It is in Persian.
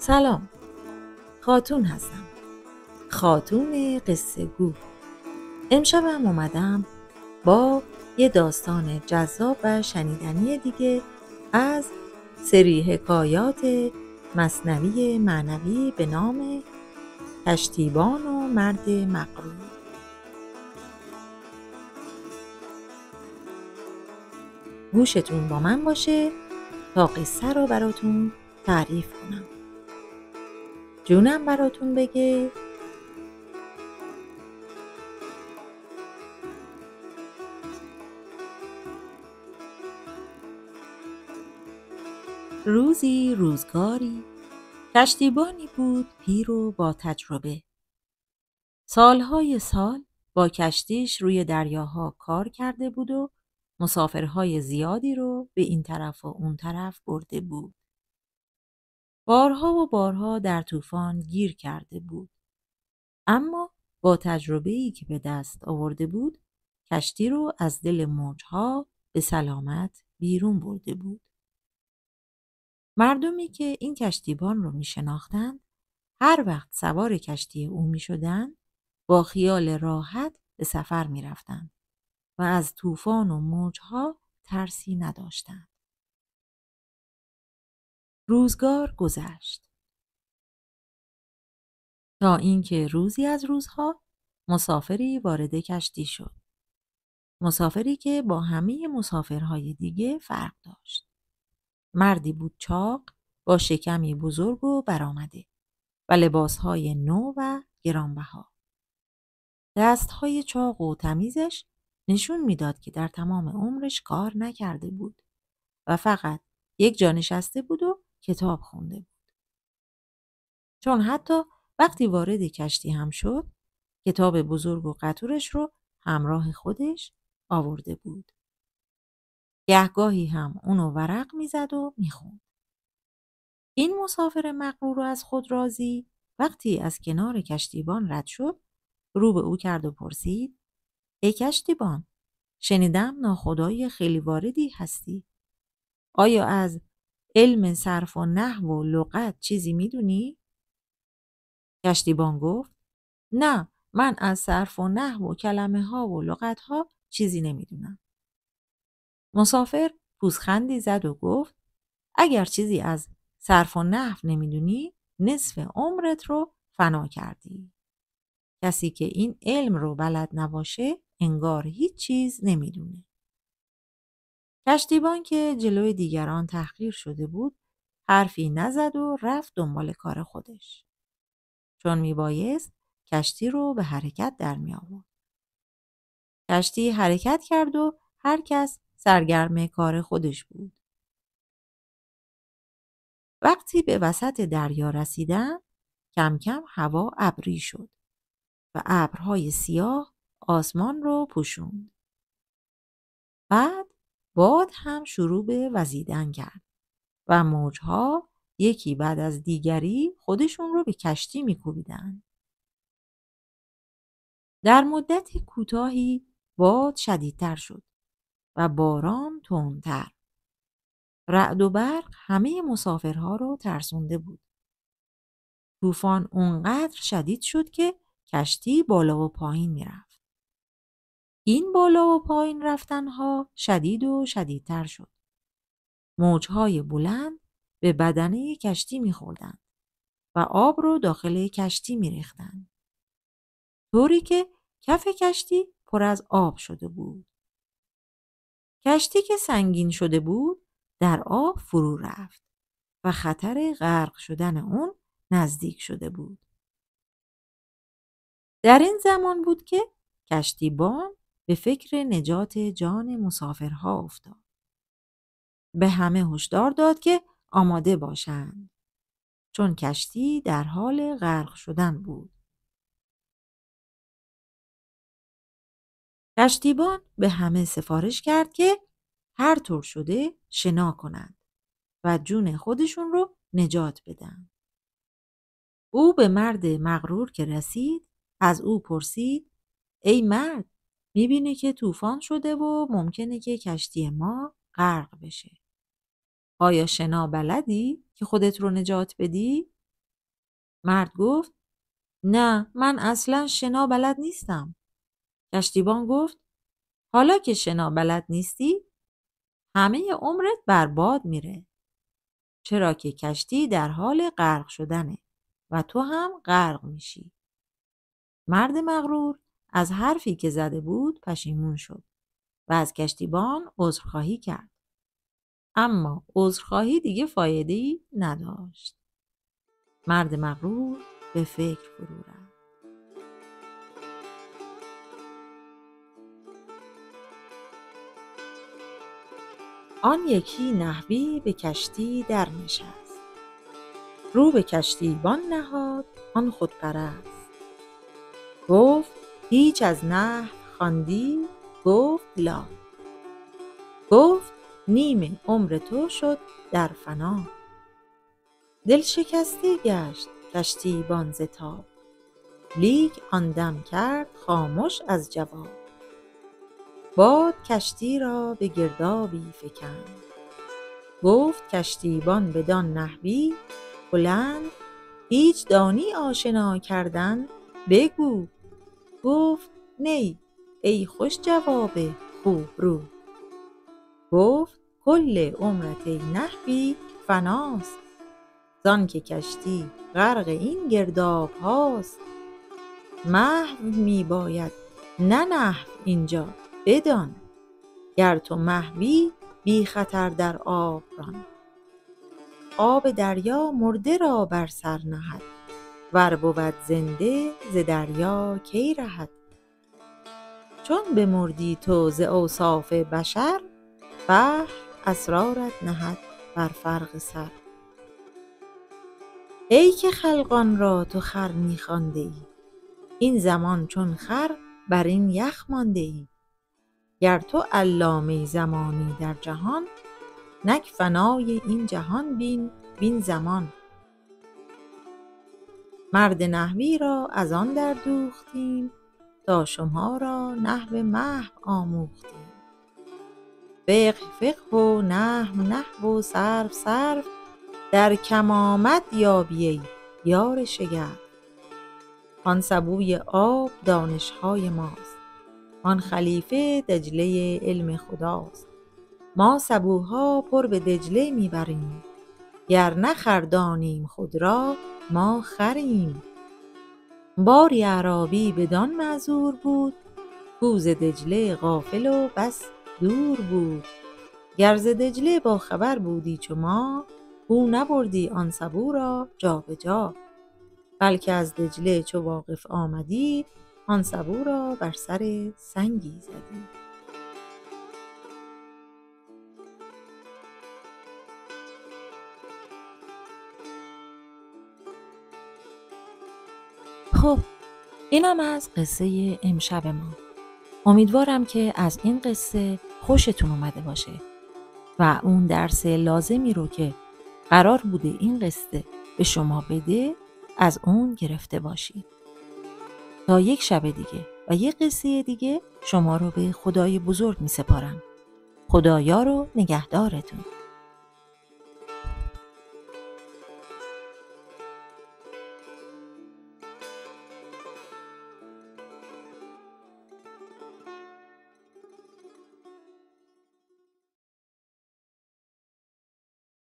سلام، خاتون هستم. خاتون قصه گو. امشبم اومدم با یه داستان جذاب و شنیدنی دیگه از سری حکایات مثنوی معنوی به نام کشتیبان و مرد مغرور. گوشتون با من باشه تا قصه رو براتون تعریف کنم. جونم براتون بگه. روزی روزگاری کشتیبانی بود پیر و با تجربه. سالهای سال با کشتیش روی دریاها کار کرده بود و مسافرهای زیادی رو به این طرف و اون طرف برده بود. بارها و بارها در طوفان گیر کرده بود. اما با تجربه‌ای که به دست آورده بود، کشتی رو از دل موجها به سلامت بیرون برده بود. مردمی که این کشتیبان رو می شناختند، هر وقت سوار کشتی او می شدند، با خیال راحت به سفر می رفتند و از طوفان و موجها ترسی نداشتند. روزگار گذشت تا اینکه روزی از روزها مسافری وارد کشتی شد. مسافری که با همه مسافرهای دیگه فرق داشت. مردی بود چاق، با شکمی بزرگ و برآمده و لباسهای نو و گرانبها. دستهای چاق و تمیزش نشون میداد که در تمام عمرش کار نکرده بود و فقط یک جا نشسته بود و کتاب خونده بود. چون حتی وقتی وارد کشتی هم شد، کتاب بزرگ و قطورش رو همراه خودش آورده بود. گهگاهی هم اونو ورق میزد و میخوند. این مسافر مغرور و از خود راضی وقتی از کنار کشتیبان رد شد، رو به او کرد و پرسید: ای کشتیبان، شنیدم ناخدای خیلی واردی هستی. آیا از علم صرف و نحو و لغت چیزی میدونی؟ کشتیبان گفت: نه، من از صرف و نحو و کلمه ها و لغت ها چیزی نمیدونم. مسافر پوزخندی زد و گفت: اگر چیزی از صرف و نحو نمیدونی، نصف عمرت رو فنا کردی. کسی که این علم رو بلد نباشه انگار هیچ چیز نمیدونه. کشتیبان که جلوی دیگران تحقیر شده بود، حرفی نزد و رفت دنبال کار خودش. چون میبایست کشتی رو به حرکت در می آورد. کشتی حرکت کرد و هر کس سرگرم کار خودش بود. وقتی به وسط دریا رسیدن، کم کم هوا ابری شد و ابرهای سیاه آسمان رو پوشوند. بعد باد هم شروع به وزیدن کرد و موجها یکی بعد از دیگری خودشون رو به کشتی می‌کوبیدند. در مدت کوتاهی باد شدیدتر شد و باران تندتر. رعد و برق همه مسافرها رو ترسونده بود. طوفان اونقدر شدید شد که کشتی بالا و پایین میرفت. این بالا و پایین رفتنها شدید و شدیدتر شد. موجهای بلند به بدنه کشتی میخوردند و آب رو داخل کشتی میریختند، طوری که کف کشتی پر از آب شده بود. کشتی که سنگین شده بود در آب فرو رفت و خطر غرق شدن اون نزدیک شده بود. در این زمان بود که کشتیبان به فکر نجات جان مسافرها افتاد. به همه هشدار داد که آماده باشند، چون کشتی در حال غرق شدن بود. کشتیبان به همه سفارش کرد که هر طور شده شنا کنند و جون خودشون رو نجات بدن. او به مرد مغرور که رسید از او پرسید: ای مرد، میبینی که طوفان شده و ممکنه که کشتی ما غرق بشه. آیا شنا بلدی که خودت رو نجات بدی؟ مرد گفت نه، من اصلا شنا بلد نیستم. کشتیبان گفت حالا که شنا بلد نیستی همه عمرت برباد میره، چرا که کشتی در حال غرق شدنه و تو هم غرق میشی. مرد مغرور از حرفی که زده بود پشیمون شد و از کشتیبان عذرخواهی کرد. اما عذرخواهی دیگه فایده‌ای نداشت. مرد مغرور به فکر فرو رفت. آن یکی نحوی به کشتی در نشست. رو به کشتیبان نهاد آن خودپرست. گفت هیچ از نحو خواندی؟ گفت لا. گفت نیم عمر تو شد در فنا. دل شکسته گشت کشتیبان ز تاب، لیک آن دم کرد خامش از جواب. باد کشتی را به گردابی فکند، گفت کشتیبان بدان نحوی بلند. هیچ دانی آشنا کردن؟ بگو. گفت نی ای خوش جواب خوب رو. گفت کل عمرت ای نحوی فناست، زان که کشتی غرق این گرداب هاست. محو می باید نه نحو اینجا بدان، گر تو محوی بی خطر در آب ران. آب دریا مرده را بر سر نهد، ور بود زنده ز دریا کی رهد. چون بمردی تو ز اوصاف بشر، بحر اسرارت نهد بر فرق سر. ای که خلقان را تو خر می خوانده ای، این زمان چون خر بر این یخ مانده ای. گر تو علامه زمانی در جهان، نک فنای این جهان بین وین زمان. مرد نحوی را از آن در دوختیم، تا شما را نحو محو آموختیم. فقه فقه و نحو نحو و صرف صرف، در کم آمد یابی ای یار شگرف. آن سبوی آب دانش‌های ماست، آن خلیفه دجله علم خداست. ما سبوها پر به دجله میبریم، گر نه خر دانیم خود را ما خریم. باری اعرابی بدان معذور بود، کو ز دجله غافل و بس دور بود. گر ز دجله با خبر بودی چو ما، او نبردی آن سبو را جا به جا. بلکه از دجله چو واقف آمدی، آن سبو را بر سر سنگی زدی. خب اینم از قصه امشب ما. امیدوارم که از این قصه خوشتون اومده باشه و اون درس لازمی رو که قرار بوده این قصه به شما بده از اون گرفته باشید. تا یک شب دیگه و یک قصه دیگه شما رو به خدای بزرگ می سپارم. خدایا رو نگهدارتون.